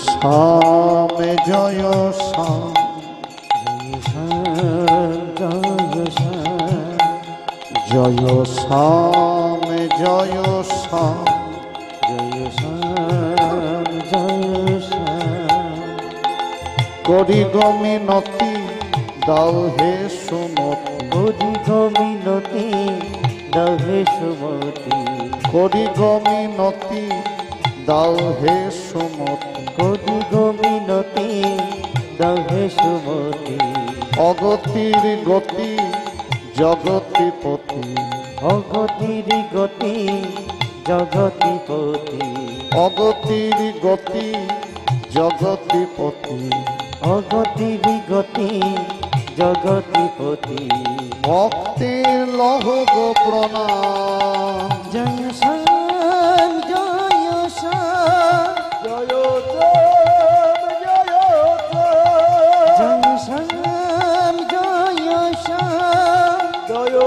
শ্যাম জয় শ্যাম জয় শ্যাম জয় শ্যাম করি গো মিনতি দাও হে সুমতি করি গো মিনতি দাও হে সুমতি করি গো মিনতি দাও হে সুমতি করি গো মিনতি দাও হে সুমতি অগতির গতি জগতিপতি অগতির গতি জগতিপতি অগতির গতি জগতিপতি অগতির গতি জগতিপতি ভক্তির লহ গো প্রণাম জয় শ্যাম জয় শ্যাম জয় জয় শ্যাম জয় শ্যাম জয়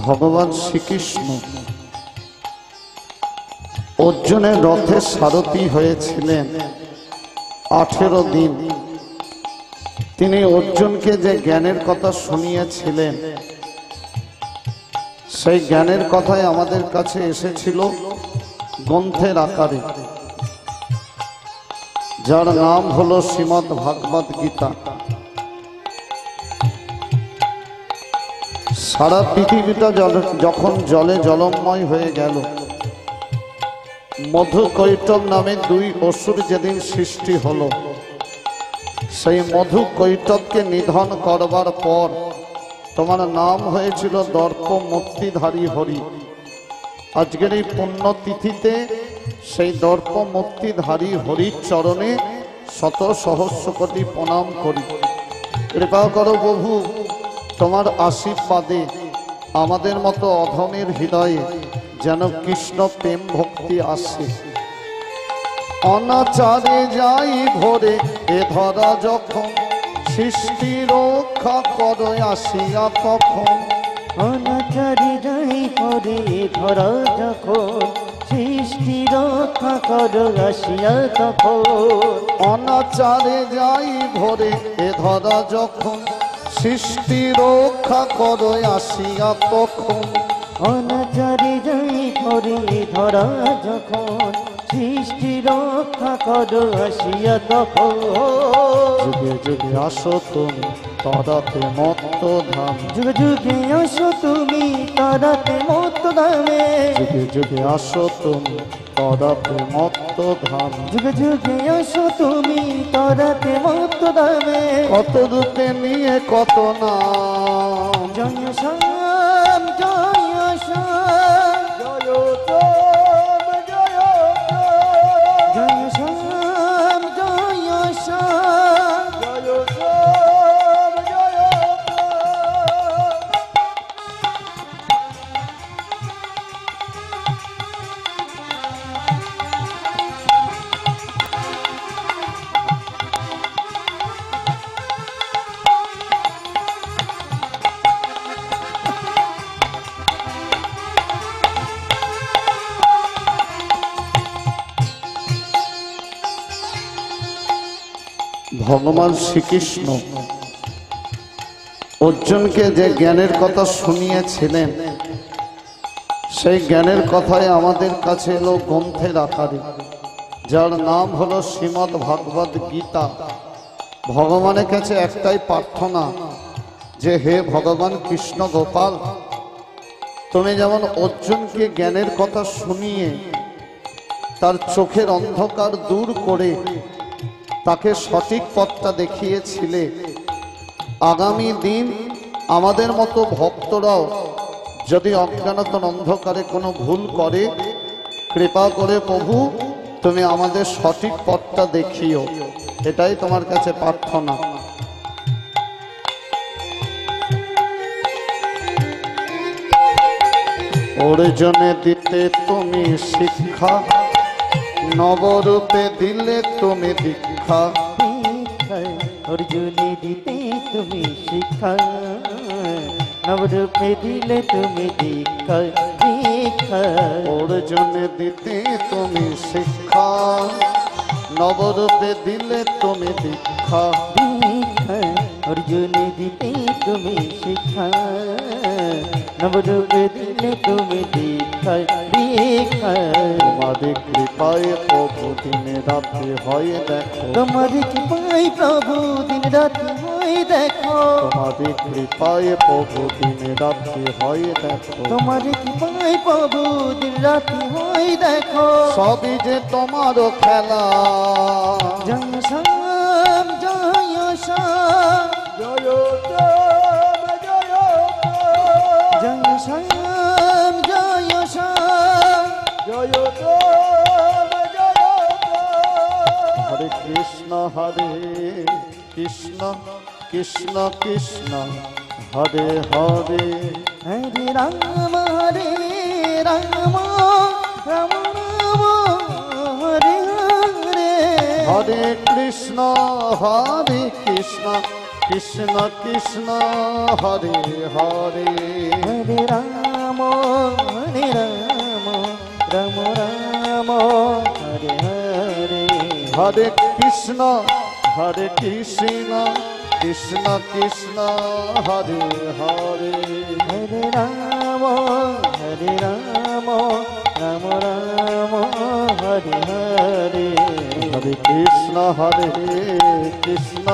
ভগবান শ্রীকৃষ্ণ অর্জুনের রথে সারথি হয়েছিলেন 18 দিন। তিনি অর্জুনকে যে জ্ঞানের কথা শুনিয়েছিলেন সেই জ্ঞানের কথাই আমাদের কাছে এসেছিল গ্রন্থের আকারে, যার নাম হলো শ্রীমদ্ ভাগবত গীতা। সারা পৃথিবীটা যখন জলে জলময় হয়ে গেল, মধু কৈটব নামে 2 অসুর যেদিন সৃষ্টি হলো, সেই মধু কৈটবকে নিধন করবার পর তোমার নাম হয়েছিল দর্প মূর্তিধারী হরি। আজকের এই পুণ্যতিথিতে সেই দর্প মূর্তিধারী হরির চরণে শত সহস্র কোটি প্রণাম করি। কৃপা করো প্রভু, তোমার আশীর্বাদে আমাদের মতো অধমের হৃদয়ে যেন কৃষ্ণ প্রেম ভক্তি আসে। অনাচারে যাই ভরে এ ধরা যখন, সৃষ্টি রক্ষা করো আসিয়া তখন। অনাচারি যাই করে ধরা যখন, সৃষ্টি রক্ষা করো আসিয়া তখন। অনাচারে যাই ভরে এ ধরা যখন, সৃষ্টি রক্ষা করো আসিয়া তখন। অনাচারি যাই করে ধরা যখন, সৃষ্টি রক্ষা করো আসিয়া তখন। যুগে যুগে আসো তুমি তরাতে মত্ত ধাম, যুগে যুগে আসো তুমি তারাতে মত ধামে। যুগে যুগে আসো তুমি তরাতে মত্ত ধাম। যুগে যুগে আসো তুমি তারাতে মত ধামে। কত রূপে নিয়ে কত নাম, জয় শ্যাম জয় শ্যাম জয় শ্যাম জয় জয় শ্যাম জয় শ্যাম। জয় শ্যাম জয় ভগবান শ্রীকৃষ্ণ অর্জুনকে যে জ্ঞানের কথা শুনিয়েছিলেন সেই জ্ঞানের কথাই আমাদের কাছে এলো গ্রন্থের আকারে, যার নাম হলো শ্রীমদ্ ভাগবত গীতা। ভগবানের কাছে একটাই প্রার্থনা যে হে ভগবান কৃষ্ণ গোপাল, তুমি যেমন অর্জুনকে জ্ঞানের কথা শুনিয়ে তার চোখের অন্ধকার দূর করে তাকে সঠিক পথটা দেখিয়েছিলে, আগামী দিন আমাদের মতো ভক্তরাও যদি অজ্ঞানতার অন্ধকারে কোনো ভুল করে, কৃপা করে প্রভু তুমি আমাদের সঠিক পথটা দেখিও, এটাই তোমার কাছে প্রার্থনা। অর্জনে দিতে তুমি শিক্ষা, নবরূপে দিলে তুমি দীক্ষা। অর্জুনে দিতে তুমি শিক্ষা, নবরূপে দিলে তুমি দীক্ষা দীক্ষা। অর্জনে দিতে তুমি শিক্ষা, নবরূপে দিলে তুমি দীক্ষা দীক্ষা। অর্জুনে দিতে তুমি শিক্ষা, নবরূপে দিলে তুমি দীক্ষা দীক্ষা। তোমাদের কৃপায় প্রভু দিনে রাতে হয় দেখো, তোমার কৃপায় প্রভু দিন রাতি হয় দেখো। তোমাদের কৃপায় প্রভু দিনে রাতে হয় দেখো। তোমার কৃপায় প্রভু দিন রাতি হয় দেখো। সবই যে তোমারও খেলা, জয় শ্যাম জয় শ্যাম জয় রাম জয় রাম, জয় শ্যাম জয় শ্যাম জয় রাম জয় রাম। হরে কৃষ্ণ কৃষ্ণ কৃষ্ণ কৃষ্ণ হরে হরে, হরে রাম রাম রাম হরে হরে। হরে কৃষ্ণ কৃষ্ণ কৃষ্ণ হরে হরে। হরে রাম রাম রাম হরে হরে। হরে কৃষ্ণ কৃষ্ণ কৃষ্ণ হরে হরে। হরে রাম রাম রাম হরে হরে। হরে কৃষ্ণ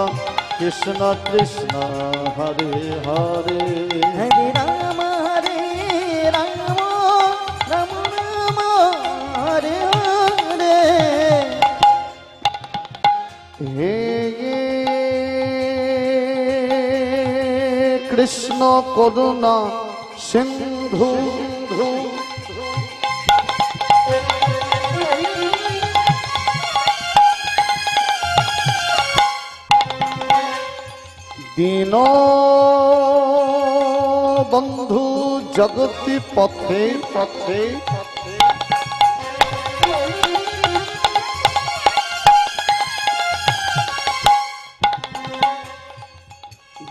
কৃষ্ণ কৃষ্ণ হরে হরে। হরে রাম রাম হরে হরে। হে কৃষ্ণ করুণা সিন্ধু, দীন বন্ধু জগতি পথে পথে,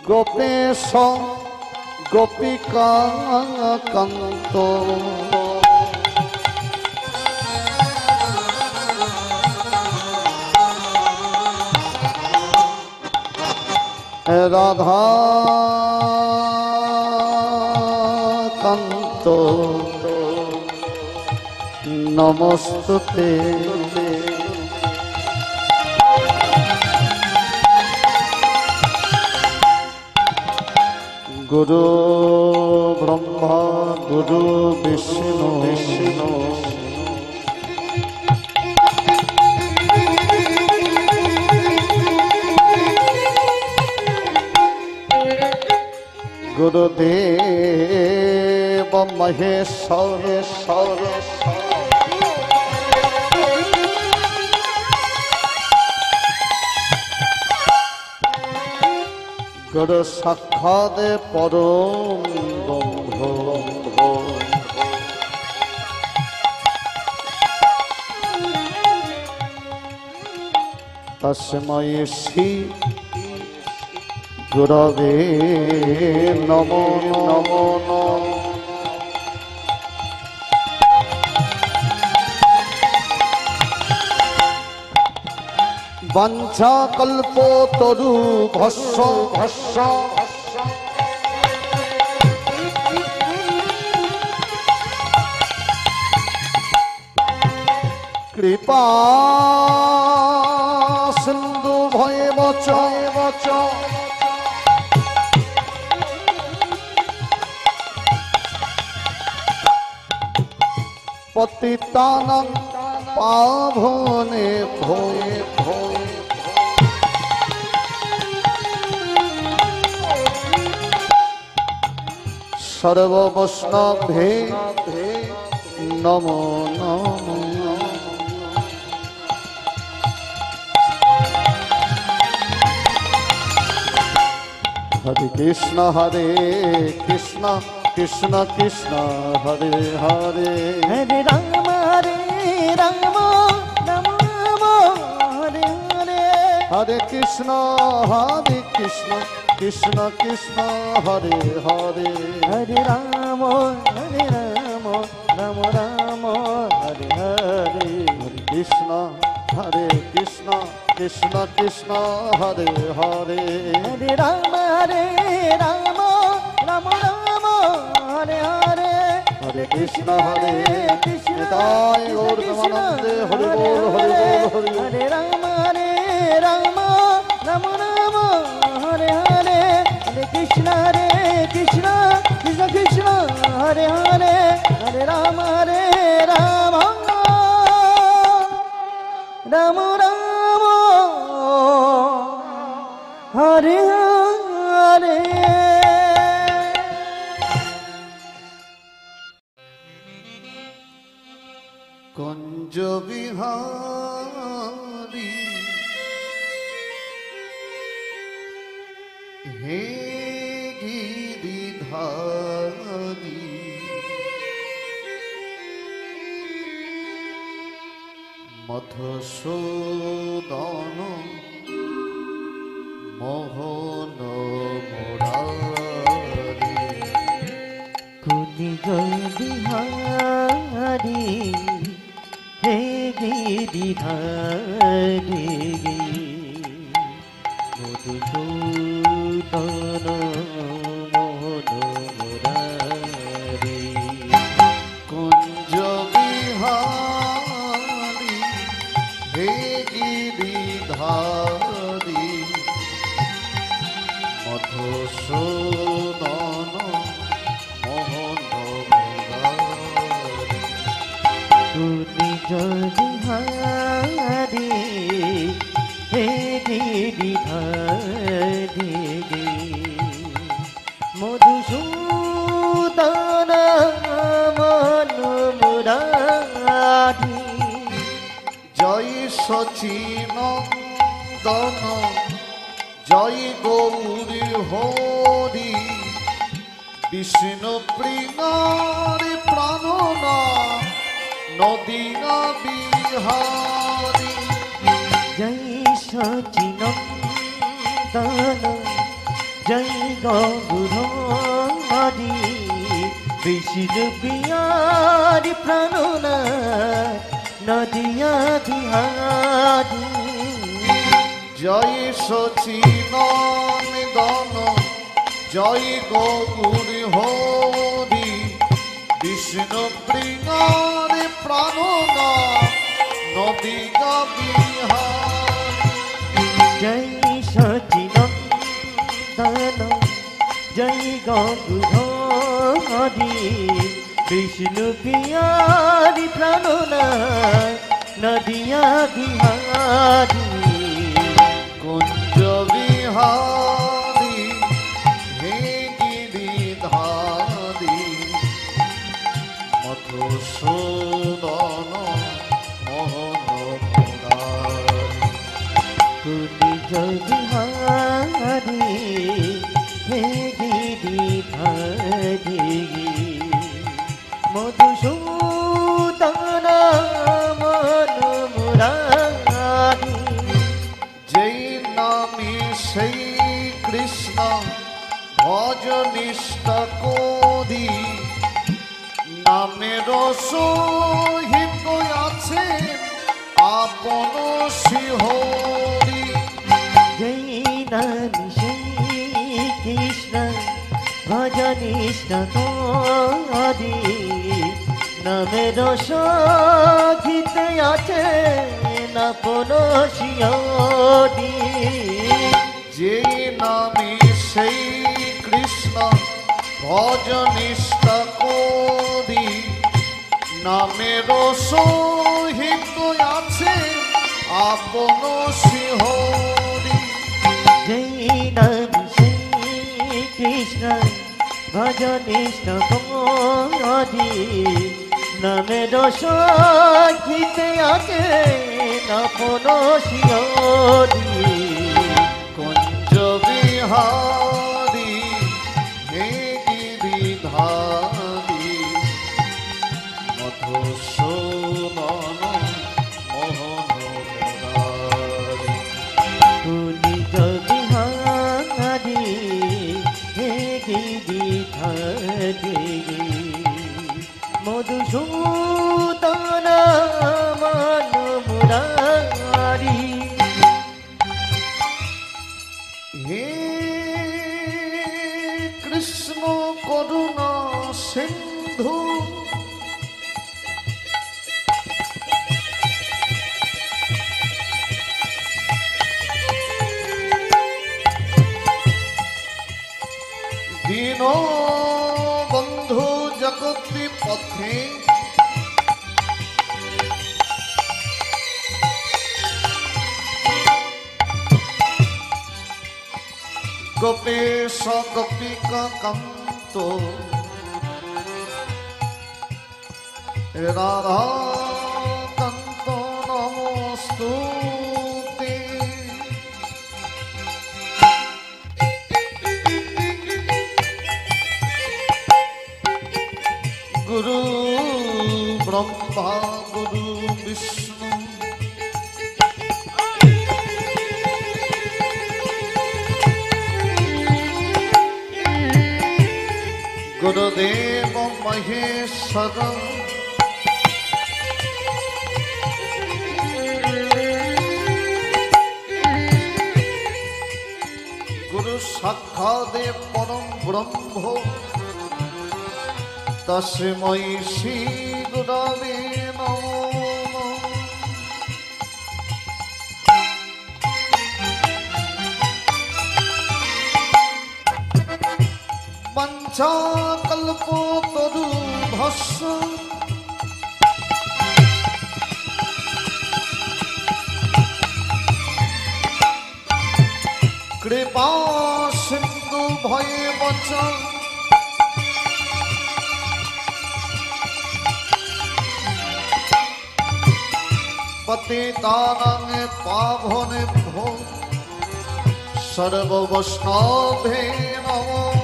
গোপেশ গোপিকা কান্ত, রাধা কান্ত নমস্তুতে। গুরু ব্রহ্মা গুরু বিষ্ণু, গুরুদেব মহেশ্বর, গুরু সাক্ষাৎ পরম বন্ধু। তস্मै শ্রী গুরবে নমো নমো নমো। বাঞ্ছা কল্পতরু ভস্য ভস্য, কৃপা সিন্ধু ভয়ে বচ বচ, পতিতানাং পাবনে ভয়ে ভয়ে। সর্ববৈষ্ণবে নমো নমো। হরে কৃষ্ণ কৃষ্ণ কৃষ্ণ হরে হরে হরে রাম রাম রাম হরে হরে হরে কৃষ্ণ কৃষ্ণ কৃষ্ণ হরে হরে হরে রাম রাম রাম হরে হরে কৃষ্ণ কৃষ্ণ কৃষ্ণ হরে হরে হরে রাম রাম রাম হরে হরে হরে কৃষ্ণ কৃষ্ণ নিতাই গৌর প্রেমানন্দে হরি বল হরি বল হরি বল। হরে রাম রাম রাম হরে হরে হরে কৃষ্ণ কৃষ্ণ কৃষ্ণ হরে হরে হরে রাম রাম রাম হরে হরে কুঞ্জ বিহারী হে গিরিধারী মধুসূদন মোহন মুরারি কুনি বিহারি হে গিরিধারি মধুসূদন মোহন মুরারি কুঞ্জ বিহারী হে গিরিধারী মধুসূদন মোহন মুরারি কুনি বিহারি হে গিরিধারি মধুসূদন মোহন মুরারি জয় সচিনন্দন জয় গৌরী হরি বিষ্ণু প্রিয়ারি প্রাণনা নদীনা বিহারী জয় সচিনন্দন জয় গৌরহরি বিষ্ণু বিহারি প্রাণনা নদিয়া বিহারি জয় সচিনন্দন জয় গৌরী হরি বিষ্ণু প্রিয়ারি প্রাণনা নদীনা বিহারী জয় সচিনন্দন জয় গৌরহরি বিষ্ণু বিহারি প্রাণনা নদিয়া বিহারি কুঞ্জ বিহারী হে গিরিধারী মধুসূদন মোহন মুরারি কুনি বিহারি হে গিরিধারি মধুসূদন মোহন মুরারি যেই নামে সেই কৃষ্ণ ভজ নিষ্ঠা করি নামের সহিত আছে আপন শিহরি জয় নামি সেই কৃষ্ণ ভজনিষ্ঠ তোরি নামের সহিতে আছে না কোনো শিয়রি যেই নামে সেই কৃষ্ণ ভজ নিষ্ঠা করি নামের সহিত আছে আপন শিহরি জয় নামি সেই কৃষ্ণ ভজনিষ্ঠ তোরি নামের সহিতে আছে না কোনো শিয়রি কুঞ্জ বিহারী ধারে মধুসূদন মন মুরারি হে কৃষ্ণ করুণা সিন্ধু দীন বন্ধু জগতি পথে গোপেশ গোপিকা কান্ত রাধা কান্ত নমস্তুতে গুরু ব্রহ্মা গুরু বিষ্ণু গুরুদেব মহেশ্বর গুরু সাক্ষাৎ পরম ব্রহ্ম তস্मै শ্রী গুরবে নমঃ। বঞ্চাকল্পতরুভস্য কৃপা সিন্ধু ভয়ে বচ পতিতানাং পাবনেভ্যো সর্ববৈষ্ণবে নমঃ।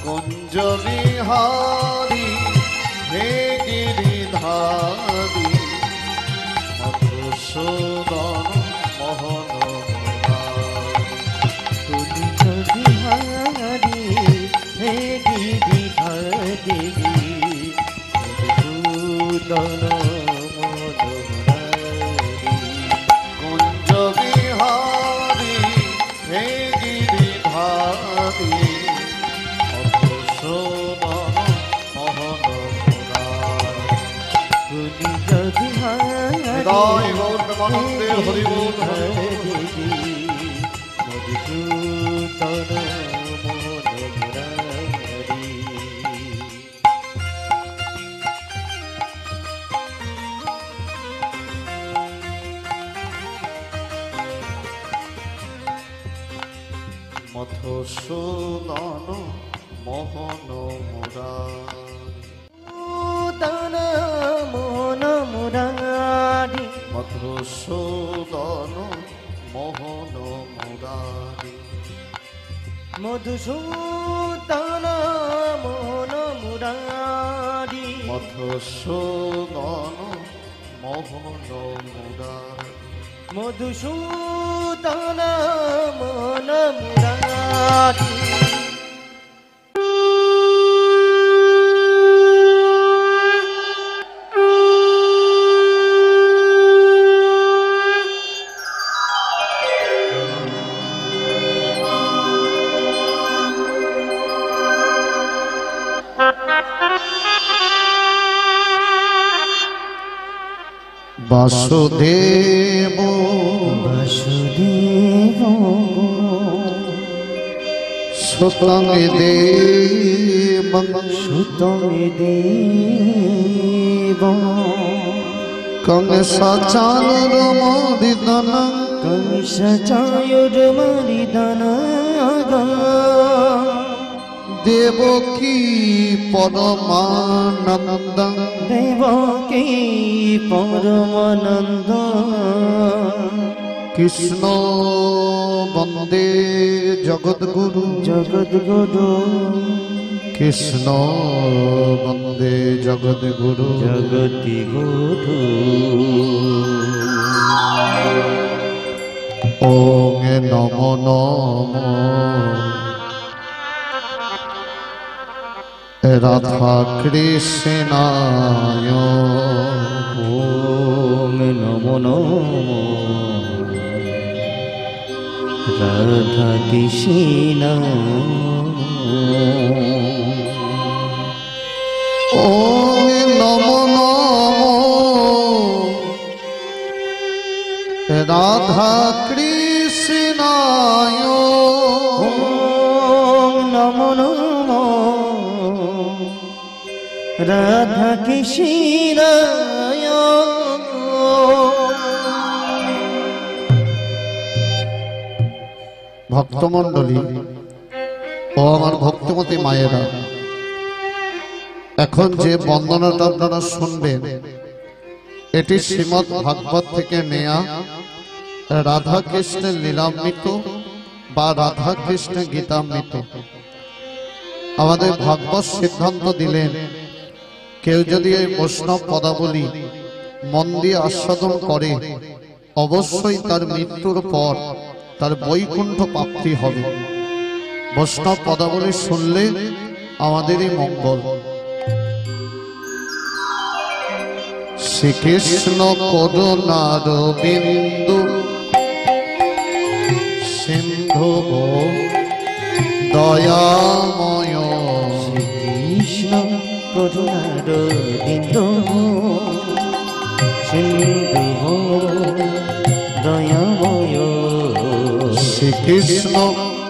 কুঞ্জ বিহারী হে গিরিধারী মধুসূদন মোহন কুঞ্জ বিহারী হে গিরিধারী মধুসূদন মোহন কুঞ্জ বিহারী হে গিরিধারী মধুসূদন মোহন কুঞ্জ বিহারী হৃদয় গৌর প্রেমানন্দে হরি বল হরি বল। মধুসূদন মোহন মুরারি মধুসূদন মোহন মুরারি তন মোহন মুরারি মধুসূদন মোহন মুরারি মধুসূদন মোহন মুরারি মধুসূদন মোহন মুরারি মধুসূদন মোহন মুরারি বাসুদেব বাসুদেব সুতং দেব সুতং দেব কংসাচানুরমোদিতন কংসাচায়ুর্মরিদনাগ দেবকী পরমানন্দ দেবকী পরমানন্দ কৃষ্ণ বন্দে জগদ্গুরু জগদ্গুরু কৃষ্ণ বন্দে জগদ্গুরু জগতি গুরু নমো নমো রাধা কৃষ্ণায় ওম নমো নমো রাধা কৃষ্ণায় ওম নমো নমো রাধা কৃষ্ণায় ওম নমো নমো রাধা কৃষ্ণায় ভক্তমণ্ডলী ও আমার ভক্তিমতী মায়েরা, এখন যে বন্দনাটা আপনারা শুনবেন এটি শ্রীমদ্ ভাগবত থেকে নেয়া রাধা কৃষ্ণের লীলামৃত বা রাধা কৃষ্ণের গীতামৃত। আমাদের ভাগবত সিদ্ধান্ত দিলেন কেউ যদি এই বৈষ্ণব পদাবলী মন দিয়ে আস্বাদন করে অবশ্যই তার মৃত্যুর পর তার বৈকুণ্ঠ প্রাপ্তি হবে। বৈষ্ণব পদাবলী শুনলে আমাদেরই মঙ্গল। শ্রীকৃষ্ণ করুণার বিন্দু সিন্ধু দয়াময়, কৃষ্ণ করুণার বিন্দু সিন্ধু দয়াময়, শ্রীকৃষ্ণ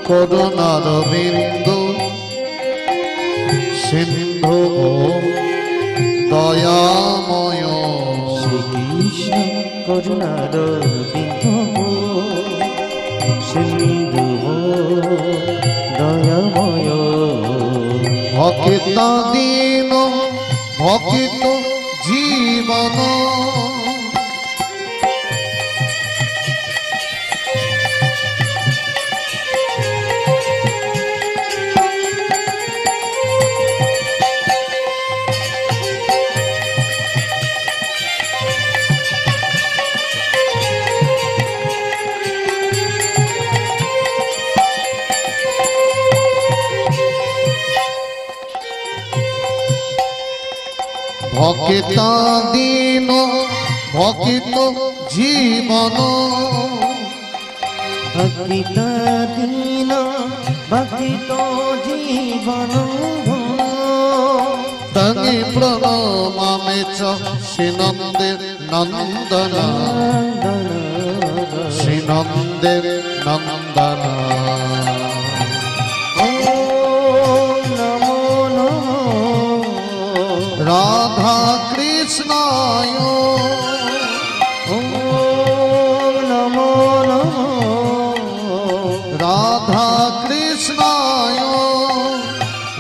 করুণার বিন্দু সিন্ধু দয়াময়, শ্রীকৃষ্ণ করুণার বিন্দু সিন্ধু দয়াময়, ভক্ত দীন ভক্ত জীবন, ভক্ত দীন ভক্ত জীবন, ভক্তিত দীন ভক্তিত জীবন, তঙে প্রণমামে চ শ্রীনন্দের নন্দন, শ্রীনন্দের নন্দন, রাধা কৃষ্ণায় নমো নমো রাধা কৃষ্ণায়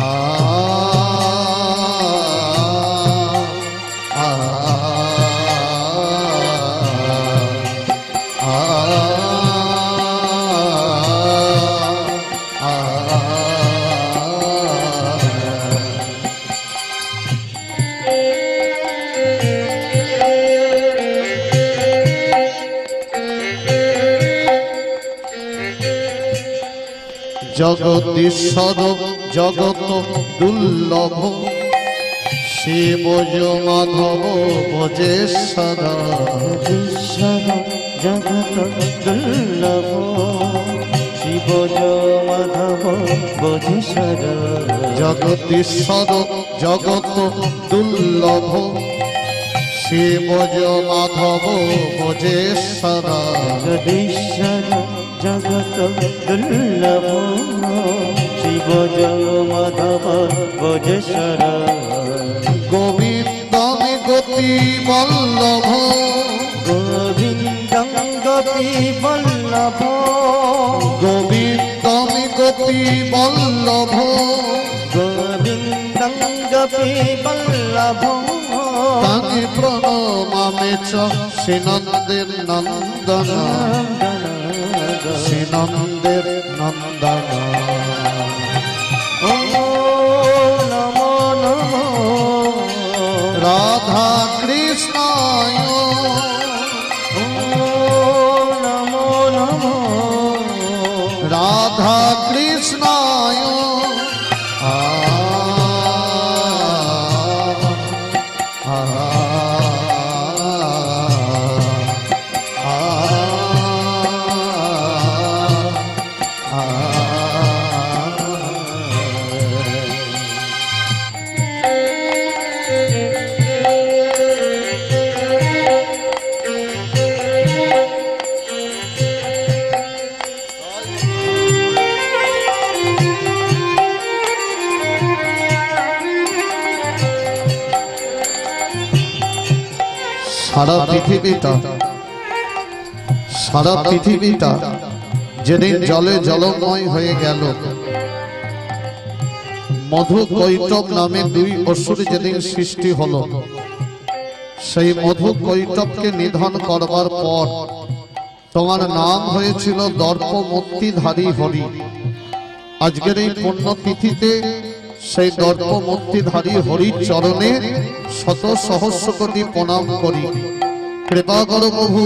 আ আ জগদীশ্বর জগত দুর্লভ শিব মাধব ভজেশ্বর, ঈশ্বর জগত দুর্লভ শিব মাধব বোধেশ্বর, জগদীশ্বর জগত দুর্লভ শিব মাধব ভজেশ্বর, জগদীশ্বর জগত দুর্লভ শিব মাধব বোধেশ্বর, গোবিন্দ গতি বল্লভ, গোবিন্দং গোপী বল্লভ, গোবিন্দ গতি বল্লভ, গোবিন্দং গোপী বল্লভ, তাঙে প্রণমামে চ শ্রীনন্দের নন্দন, শ্রীনন্দের নন্দন, নমো নমো রাধা কৃষ্ণায় নমো নমো সারা পৃথিবীটা যেদিন জলে জলময় হয়ে গেল, মধু কৈটব নামে দুই অসুর যেদিন সৃষ্টি হলো, সেই মধু কৈটবকে নিধন করবার পর তোমার নাম হয়েছিল দর্পমূর্তিধারী হরি। আজকের এই পুণ্যতিথিতে সেই দর্পমূর্তিধারী হরির চরণে শত সহস্র কোটি প্রণাম করি। কৃপা করো প্রভু,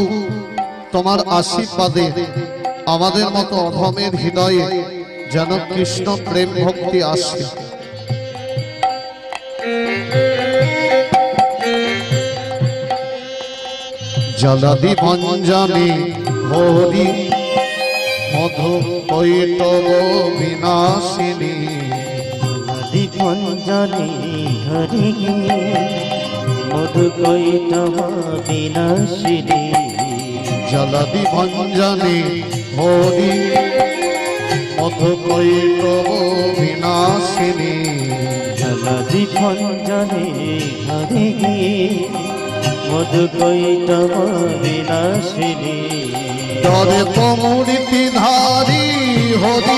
তোমার আশীর্বাদে আমাদের মতো অধমের হৃদয়ে যেন কৃষ্ণ প্রেম ভক্তি আসে। জলদি ভঞ্জনে হরি মধু কৈটব বিনাশিনী। জলদি ভঞ্জনে হরি মধু কৈটব বিনাশিনী। জলদি ভঞ্জনে হরি মধু কৈটব বিনাশিনী। জলদি ভঞ্জনে হরি মধু কৈটব বিনাশিনী। দর্পমূর্তিধারী হরি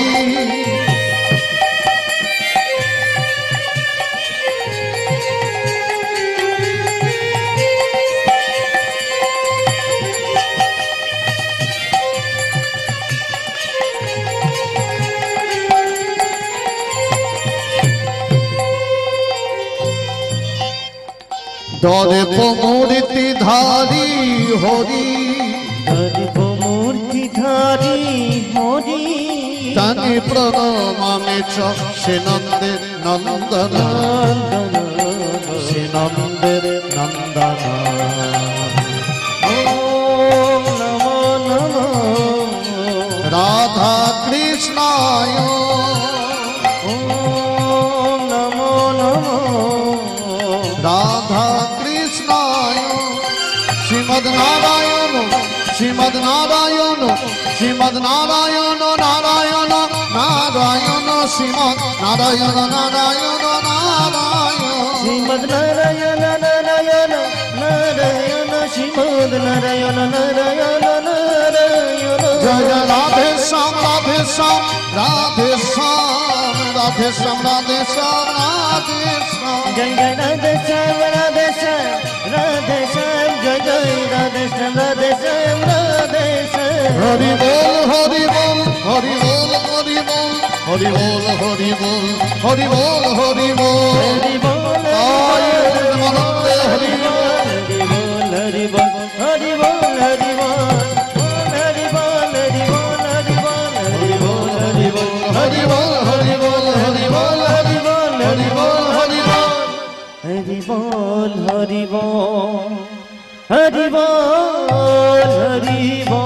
দর্পমূর্তিধারী হরি দর্পমূর্তিধারী হরি। তানি প্রণমামে চ সে নন্দের নন্দন, সে নন্দের নন্দন। ওম নমো নমো রাধা কৃষ্ণায়, ওম নমো নমো রাধা কৃষ্ণায়। শ্রীমদ নারায়ণ, শ্রীমদ নারায়ণ, শ্রীমদ নারায়ণ, নারায়ণ নারায়ণ, শ্রীমদ নারায়ণ, নারায়ণ নারায়ণ। শ্রীমদ নারায়ণ নারায়ণ নারায়ণ, শ্রীমদ নারায়ণ নারায়ণ নারায়ণ। জয় রাধে শ্যাম, রাধে শ্যাম, রাধে শ্যাম, রাধে শ্যাম, রাধে শ্যাম, রাধে শ্যাম। জয় জয় রাধে শ্যাম রাধে শ্যাম রাধে শ্যাম, জয় জয় রাধে শ্যাম রাধে শ্যাম রাধে শ্যাম। হরি বল, হরি বল, হরি বল, হরি বল, হরি বল, হরি বল, হরি বল, হরি বল। হরি বল তাই মনন্দে হরি বল। হরি বল হরি বল হরি বল হরি বল হরি বল হরি বল হরি বল হরি বল হরি বল, হরি বল, হরি বল, হরি বল, হরি বল, হরি বল। হরি বল হরি বল হরি বল হরি বল।